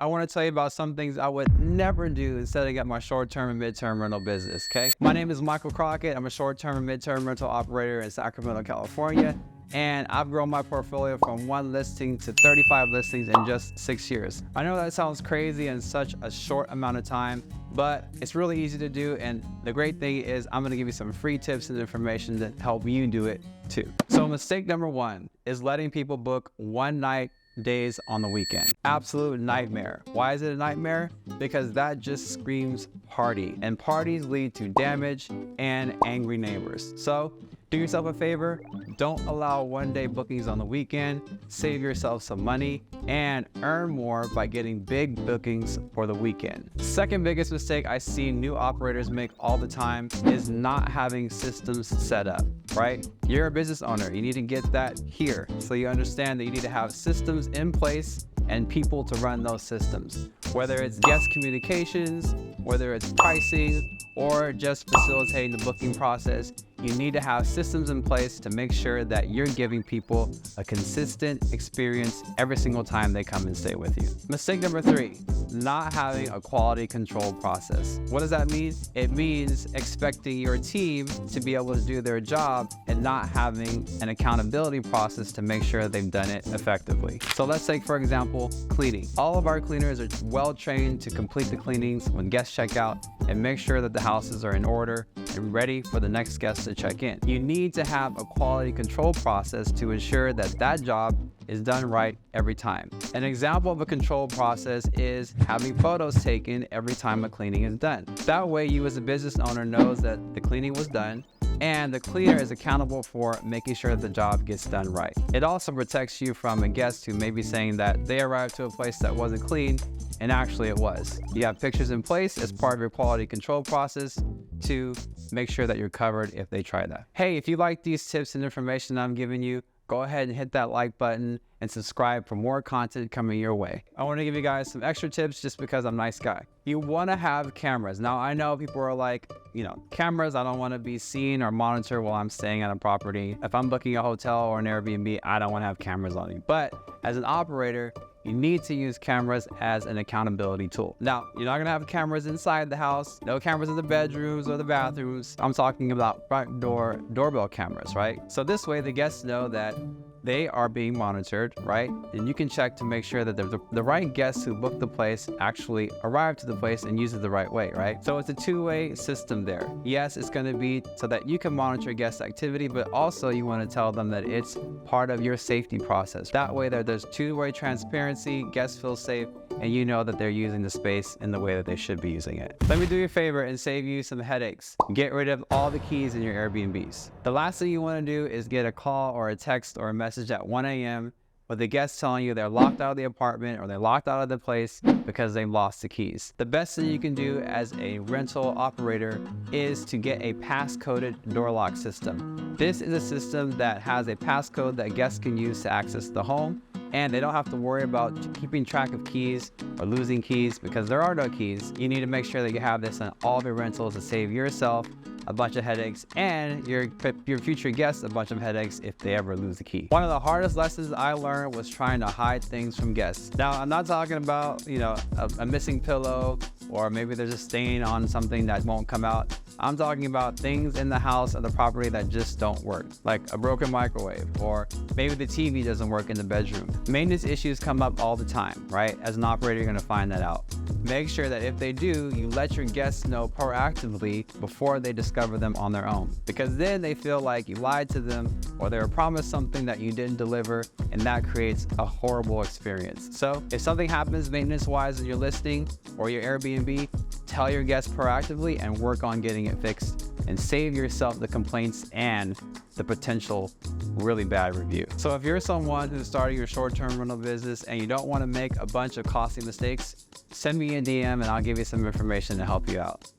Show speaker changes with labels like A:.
A: I want to tell you about some things I would never do in setting up my short-term and mid-term rental business, okay? My name is Michael Crockett. I'm a short-term and mid-term rental operator in Sacramento, California, and I've grown my portfolio from 1 listing to 35 listings in just 6 years. I know that sounds crazy in such a short amount of time, but it's really easy to do, and the great thing is I'm going to give you some free tips and information that help you do it too. So mistake number 1 is letting people book one night days on the weekend. Absolute nightmare. Why is it a nightmare? Because that just screams party, and parties lead to damage and angry neighbors. So do yourself a favor, don't allow one-day bookings on the weekend, save yourself some money, and earn more by getting big bookings for the weekend. Second biggest mistake I see new operators make all the time is not having systems set up, right? You're a business owner, you need to get that here. So you understand that you need to have systems in place and people to run those systems. Whether it's guest communications, whether it's pricing, or just facilitating the booking process, you need to have systems in place to make sure that you're giving people a consistent experience every single time they come and stay with you. Mistake number 3, not having a quality control process. What does that mean? It means expecting your team to be able to do their job and not having an accountability process to make sure they've done it effectively. So let's take, for example, cleaning. All of our cleaners are well trained to complete the cleanings when guests check out and make sure that the houses are in order and ready for the next guest to check in. You need to have a quality control process to ensure that that job is done right every time. An example of a control process is having photos taken every time a cleaning is done. That way you as a business owner knows that the cleaning was done and the cleaner is accountable for making sure the job gets done right. It also protects you from a guest who may be saying that they arrived to a place that wasn't clean and actually it was. You have pictures in place as part of your quality control process to make sure that you're covered if they try that. Hey, if you like these tips and information I'm giving you, go ahead and hit that like button and subscribe for more content coming your way. I want to give you guys some extra tips just because I'm a nice guy. You want to have cameras. Now, I know people are like, cameras, I don't want to be seen or monitored while I'm staying at a property. If I'm booking a hotel or an Airbnb, I don't want to have cameras on me. But as an operator, you need to use cameras as an accountability tool. Now, you're not gonna have cameras inside the house, no cameras in the bedrooms or the bathrooms. I'm talking about front door doorbell cameras, right? So this way the guests know that they are being monitored, right? And you can check to make sure that the right guests who booked the place actually arrive to the place and use it the right way, right? So it's a two-way system there. Yes, it's gonna be so that you can monitor guest activity, but also you wanna tell them that it's part of your safety process. That way there's two-way transparency, guests feel safe, and you know that they're using the space in the way that they should be using it. Let me do you a favor and save you some headaches. Get rid of all the keys in your Airbnbs. The last thing you wanna do is get a call or a text or a message at 1 a.m. with the guests telling you they're locked out of the apartment or they're locked out of the place because they lost the keys. The best thing you can do as a rental operator is to get a passcoded door lock system. This is a system that has a passcode that guests can use to access the home, and they don't have to worry about keeping track of keys or losing keys because there are no keys. You need to make sure that you have this on all of your rentals to save yourself a bunch of headaches and your future guests a bunch of headaches if they ever lose the key. One of the hardest lessons I learned was trying to hide things from guests. Now, I'm not talking about, a missing pillow or maybe there's a stain on something that won't come out. I'm talking about things in the house or the property that just don't work, like a broken microwave, or maybe the TV doesn't work in the bedroom. Maintenance issues come up all the time, right? As an operator, you're gonna find that out. Make sure that if they do, you let your guests know proactively before they discover them on their own, because then they feel like you lied to them or they were promised something that you didn't deliver, and that creates a horrible experience. So if something happens maintenance-wise in your listing or your Airbnb, tell your guests proactively and work on getting it fixed and save yourself the complaints and the potential really bad review. So if you're someone who's starting your short-term rental business and you don't want to make a bunch of costly mistakes, send me a DM and I'll give you some information to help you out.